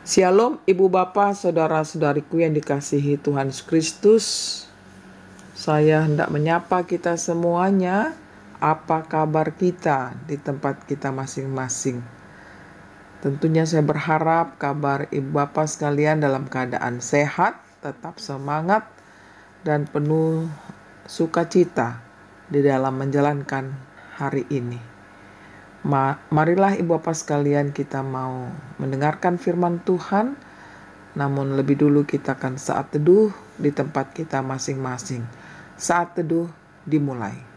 Shalom Ibu Bapak, Saudara-saudariku yang dikasihi Tuhan Yesus Kristus. Saya hendak menyapa kita semuanya. Apa kabar kita di tempat kita masing-masing? Tentunya saya berharap kabar Ibu Bapak sekalian dalam keadaan sehat, tetap semangat, dan penuh sukacita di dalam menjalankan hari ini. Marilah Ibu Bapak sekalian kita mau mendengarkan firman Tuhan. Namun lebih dulu kita akan saat teduh di tempat kita masing-masing. Saat teduh dimulai.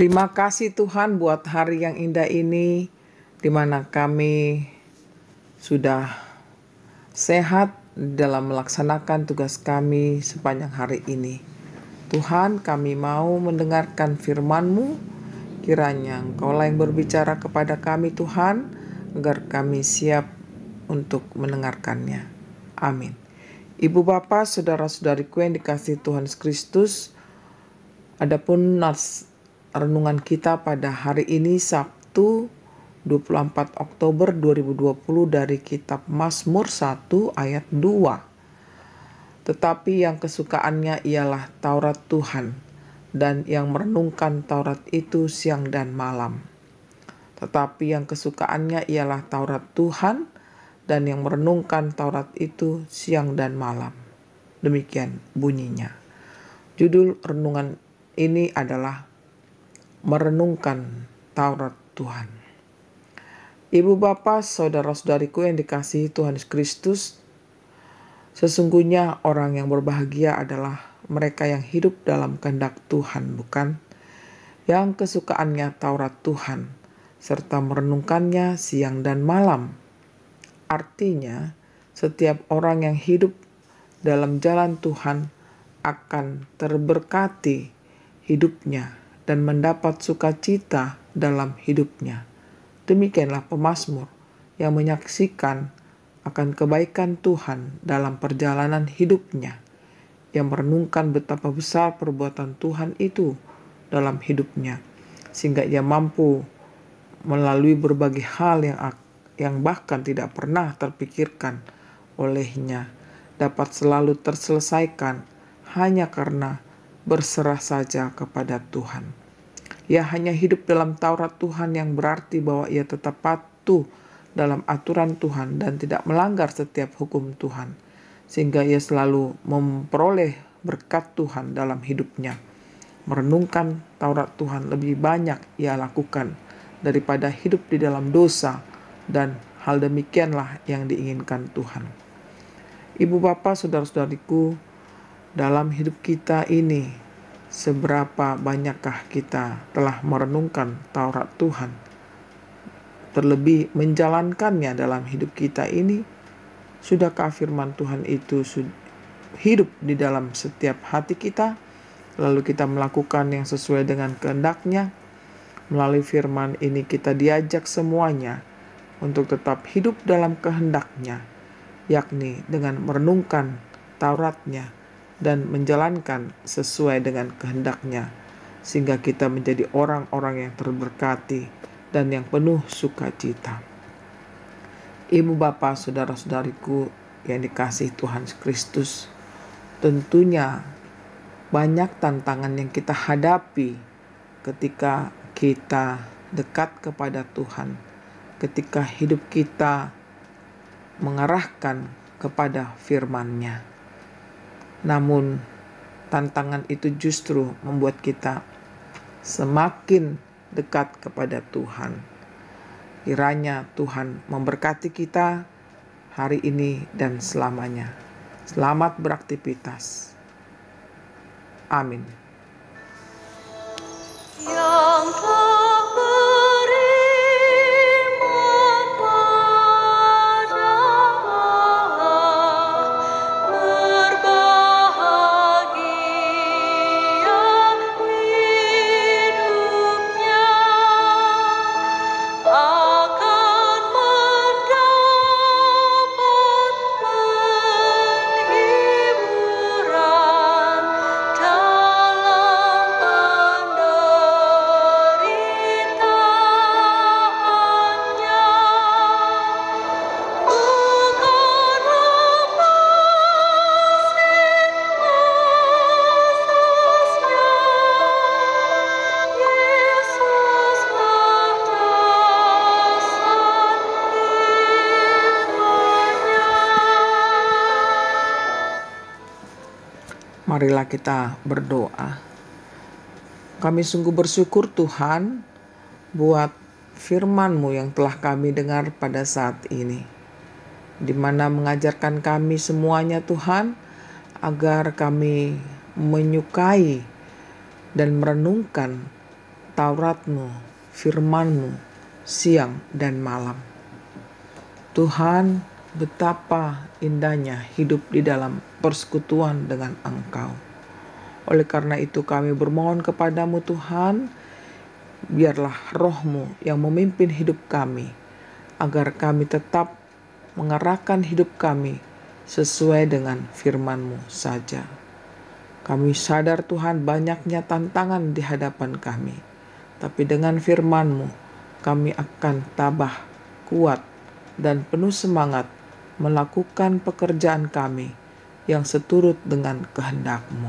Terima kasih Tuhan buat hari yang indah ini, di mana kami sudah sehat dalam melaksanakan tugas kami sepanjang hari ini. Tuhan, kami mau mendengarkan firman-Mu, kiranya Engkaulah yang berbicara kepada kami Tuhan, agar kami siap untuk mendengarkannya. Amin. Ibu Bapak, saudara-saudariku yang dikasihi Tuhan Yesus Kristus, adapun renungan kita pada hari ini Sabtu 24 Oktober 2020 dari kitab Mazmur 1 ayat 2. Tetapi yang kesukaannya ialah Taurat Tuhan, dan yang merenungkan Taurat itu siang dan malam. Tetapi yang kesukaannya ialah Taurat Tuhan, dan yang merenungkan Taurat itu siang dan malam. Demikian bunyinya. Judul renungan ini adalah merenungkan Taurat Tuhan. Ibu Bapak, saudara-saudariku yang dikasihi Tuhan Yesus Kristus, sesungguhnya orang yang berbahagia adalah mereka yang hidup dalam kehendak Tuhan, bukan? Yang kesukaannya Taurat Tuhan, serta merenungkannya siang dan malam. Artinya, setiap orang yang hidup dalam jalan Tuhan akan terberkati hidupnya dan mendapat sukacita dalam hidupnya. Demikianlah pemazmur yang menyaksikan akan kebaikan Tuhan dalam perjalanan hidupnya, yang merenungkan betapa besar perbuatan Tuhan itu dalam hidupnya, sehingga ia mampu melalui berbagai hal yang bahkan tidak pernah terpikirkan olehnya, dapat selalu terselesaikan hanya karena berserah saja kepada Tuhan. Ia hanya hidup dalam Taurat Tuhan, yang berarti bahwa ia tetap patuh dalam aturan Tuhan dan tidak melanggar setiap hukum Tuhan, sehingga ia selalu memperoleh berkat Tuhan dalam hidupnya. Merenungkan Taurat Tuhan lebih banyak ia lakukan daripada hidup di dalam dosa, dan hal demikianlah yang diinginkan Tuhan. Ibu Bapak, saudara-saudariku, dalam hidup kita ini, seberapa banyakkah kita telah merenungkan Taurat Tuhan, terlebih menjalankannya dalam hidup kita ini? Sudahkah firman Tuhan itu hidup di dalam setiap hati kita, lalu kita melakukan yang sesuai dengan kehendak-Nya? Melalui firman ini kita diajak semuanya untuk tetap hidup dalam kehendak-Nya, yakni dengan merenungkan Taurat-Nya dan menjalankan sesuai dengan kehendak-Nya, sehingga kita menjadi orang-orang yang terberkati dan yang penuh sukacita. Ibu bapak, saudara-saudariku yang dikasihi Tuhan Kristus, tentunya banyak tantangan yang kita hadapi ketika kita dekat kepada Tuhan, ketika hidup kita mengarahkan kepada firman-Nya. Namun tantangan itu justru membuat kita semakin dekat kepada Tuhan. Kiranya Tuhan memberkati kita hari ini dan selamanya. Selamat beraktivitas. Amin. Yang telah beriman pada Allah, berbahagia hidupnya, akan mendapat penghiburan dalam penderitaannya. Bukanlah masing-masingnya, Yesuslah dasar imannya. Marilah kita berdoa. Kami sungguh bersyukur Tuhan buat firman-Mu yang telah kami dengar pada saat ini, di mana mengajarkan kami semuanya Tuhan, agar kami menyukai dan merenungkan Taurat-Mu, firman-Mu siang dan malam. Tuhan, betapa indahnya hidup di dalam persekutuan dengan Engkau. Oleh karena itu kami bermohon kepadamu Tuhan, biarlah roh-Mu yang memimpin hidup kami, agar kami tetap mengarahkan hidup kami sesuai dengan firman-Mu saja. Kami sadar Tuhan banyaknya tantangan di hadapan kami, tapi dengan firman-Mu kami akan tabah, kuat, dan penuh semangat melakukan pekerjaan kami yang seturut dengan kehendak-Mu.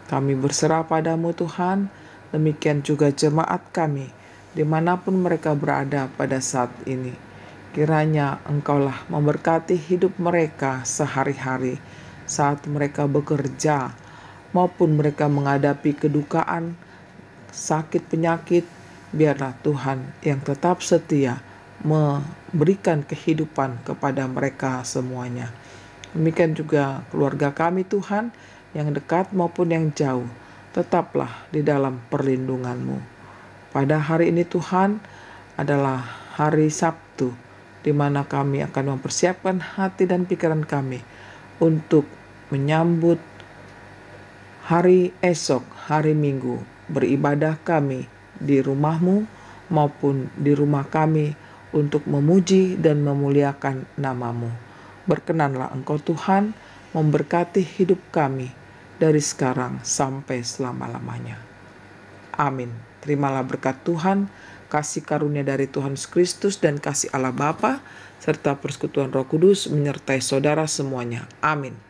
Kami berserah padamu Tuhan, demikian juga jemaat kami dimanapun mereka berada pada saat ini. Kiranya Engkaulah memberkati hidup mereka sehari-hari saat mereka bekerja maupun mereka menghadapi kedukaan, sakit, penyakit. Biarlah Tuhan yang tetap setia memberikan kehidupan kepada mereka semuanya. Demikian juga keluarga kami Tuhan, yang dekat maupun yang jauh, tetaplah di dalam perlindungan-Mu. Pada hari ini Tuhan adalah hari Sabtu, di mana kami akan mempersiapkan hati dan pikiran kami untuk menyambut hari esok, hari Minggu, beribadah kami di rumah-Mu maupun di rumah kami untuk memuji dan memuliakan nama-Mu. Berkenanlah Engkau Tuhan memberkati hidup kami dari sekarang sampai selama-lamanya. Amin. Terimalah berkat Tuhan, kasih karunia dari Tuhan Yesus Kristus dan kasih Allah Bapa serta persekutuan Roh Kudus menyertai saudara semuanya. Amin.